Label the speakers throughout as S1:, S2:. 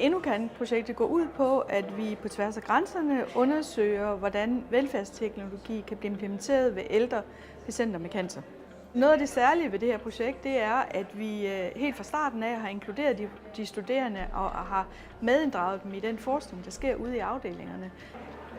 S1: Enucan-projektet går ud på, at vi på tværs af grænserne undersøger, hvordan velfærdsteknologi kan blive implementeret ved ældre patienter med cancer. Noget af det særlige ved det her projekt, det er, at vi helt fra starten af har inkluderet de studerende og har medinddraget dem i den forskning, der sker ude i afdelingerne.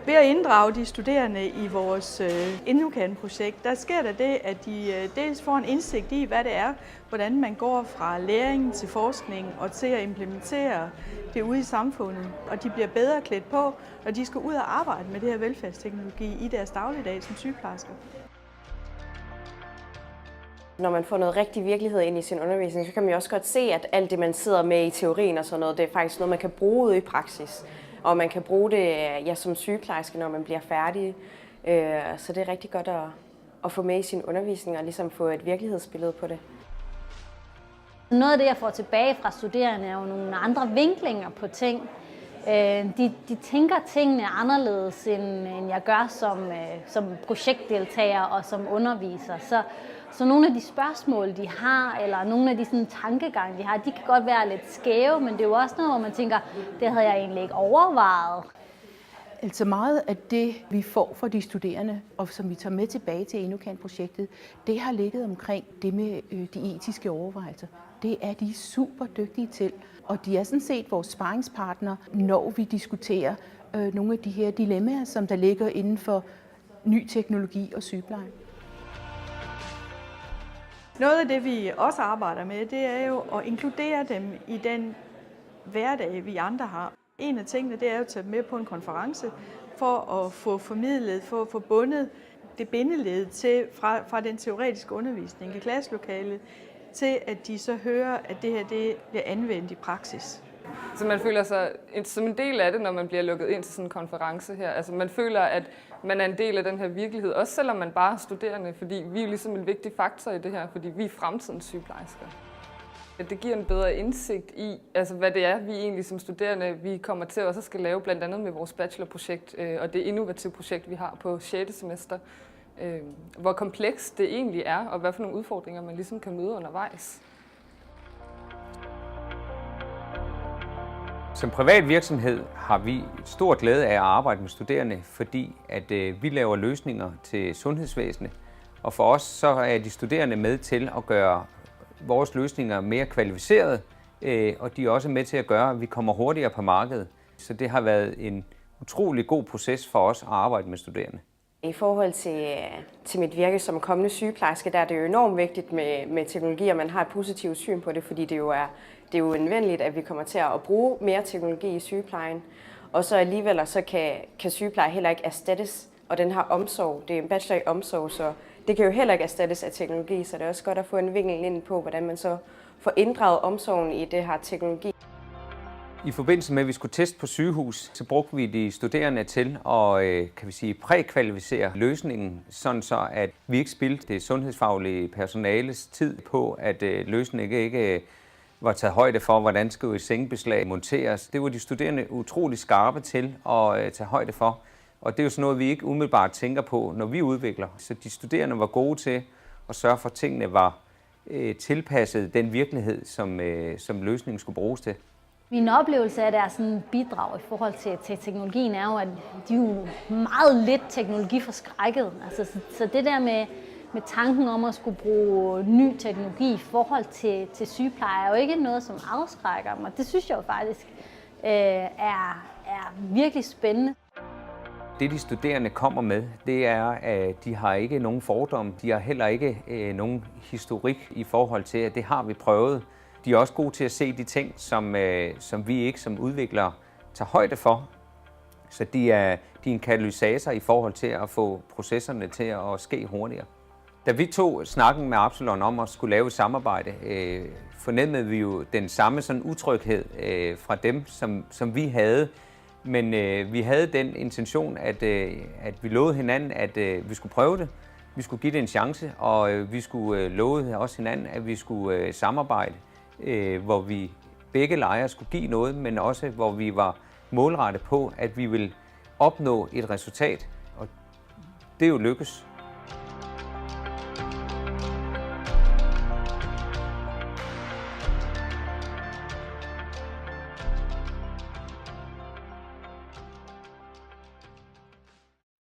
S1: Ved at inddrage de studerende i vores Enucan-projekt, der sker der det, at de dels får en indsigt i, hvad det er, hvordan man går fra læring til forskning og til at implementere det ude i samfundet. Og de bliver bedre klædt på, når de skal ud og arbejde med det her velfærdsteknologi i deres dagligdag som sygeplejersker.
S2: Når man får noget rigtig virkelighed ind i sin undervisning, så kan man jo også godt se, at alt det, man sidder med i teorien og sådan noget, det er faktisk noget, man kan bruge ude i praksis. Og man kan bruge det som sygeplejerske, når man bliver færdig. Så det er rigtig godt at få med i sin undervisning og ligesom få et virkelighedsbillede på det.
S3: Noget af det, jeg får tilbage fra studerende, er jo nogle andre vinklinger på ting. De tænker tingene anderledes, end jeg gør som projektdeltager og som underviser. Så nogle af de spørgsmål, de har, eller nogle af de sådan, tankegange, de har, de kan godt være lidt skæve, men det er jo også noget, hvor man tænker, det havde jeg egentlig ikke overvejet.
S4: Altså meget af det, vi får fra de studerende, og som vi tager med tilbage til Enucan-projektet, det har ligget omkring det med de etiske overvejelser. Det er de super dygtige til, og de er sådan set vores sparringspartnere, når vi diskuterer nogle af de her dilemmaer, som der ligger inden for ny teknologi og sygepleje.
S1: Noget af det, vi også arbejder med, det er jo at inkludere dem i den hverdag, vi andre har. En af tingene, det er jo at tage dem med på en konference for at få formidlet, for at få bundet det bindeled til fra den teoretiske undervisning i klasselokalet, til at de så hører, at det her det bliver anvendt i praksis.
S5: Så man føler sig som en del af det, når man bliver lukket ind til sådan en konference her. Altså man føler, at man er en del af den her virkelighed, også selvom man bare er studerende, fordi vi er ligesom en vigtig faktor i det her, fordi vi er fremtidens sygeplejersker. Det giver en bedre indsigt i, altså hvad det er, vi egentlig som studerende vi kommer til også skal lave, blandt andet med vores bachelorprojekt og det innovative projekt, vi har på 6. semester. Hvor komplekst det egentlig er, og hvad for nogle udfordringer man ligesom kan møde undervejs.
S6: Som privat virksomhed har vi stor glæde af at arbejde med studerende, fordi at vi laver løsninger til sundhedsvæsenet. Og for os så er de studerende med til at gøre vores løsninger mere kvalificerede, og de er også med til at gøre, at vi kommer hurtigere på markedet. Så det har været en utrolig god proces for os at arbejde med studerende.
S2: I forhold til mit virke som kommende sygeplejerske, der er det jo enormt vigtigt med teknologi, og man har et positivt syn på det, fordi det er jo nødvendigt, at vi kommer til at bruge mere teknologi i sygeplejen. Og så alligevel så kan sygepleje heller ikke erstattes, og den her omsorg, det er en bachelor i omsorg, så det kan jo heller ikke erstattes af teknologi, så det er også godt at få en vinkel ind på, hvordan man så får inddraget omsorgen i det her teknologi.
S6: I forbindelse med, at vi skulle teste på sygehus, så brugte vi de studerende til at prækvalificere løsningen, sådan så at vi ikke spildte det sundhedsfaglige personales tid på, at løsningen ikke var taget højde for, hvordan skulle et sengebeslag monteres. Det var de studerende utrolig skarpe til at tage højde for, og det er jo sådan noget, vi ikke umiddelbart tænker på, når vi udvikler. Så de studerende var gode til at sørge for, at tingene var tilpasset den virkelighed, som løsningen skulle bruges til.
S3: Min oplevelse af deres bidrag i forhold til teknologien er jo, at de er jo meget lidt teknologiforskrækket. Altså, så det der med tanken om at skulle bruge ny teknologi i forhold til sygepleje er jo ikke noget, som afskrækker mig. Det synes jeg jo faktisk er virkelig spændende.
S6: Det de studerende kommer med, det er, at de har ikke nogen fordomme. De har heller ikke nogen historik i forhold til, at det har vi prøvet. De er også gode til at se de ting, som vi ikke som udviklere tager højde for. Så de er en katalysator i forhold til at få processerne til at ske hurtigere. Da vi tog snakken med Absalon om at skulle lave et samarbejde, fornemmede vi jo den samme sådan utryghed fra dem, som vi havde. Men vi havde den intention, at vi lovede hinanden, at vi skulle prøve det. Vi skulle give det en chance, og vi skulle love også hinanden, at vi skulle samarbejde, hvor vi begge lejre skulle give noget, men også hvor vi var målrettet på, at vi ville opnå et resultat. Og det er jo lykkes.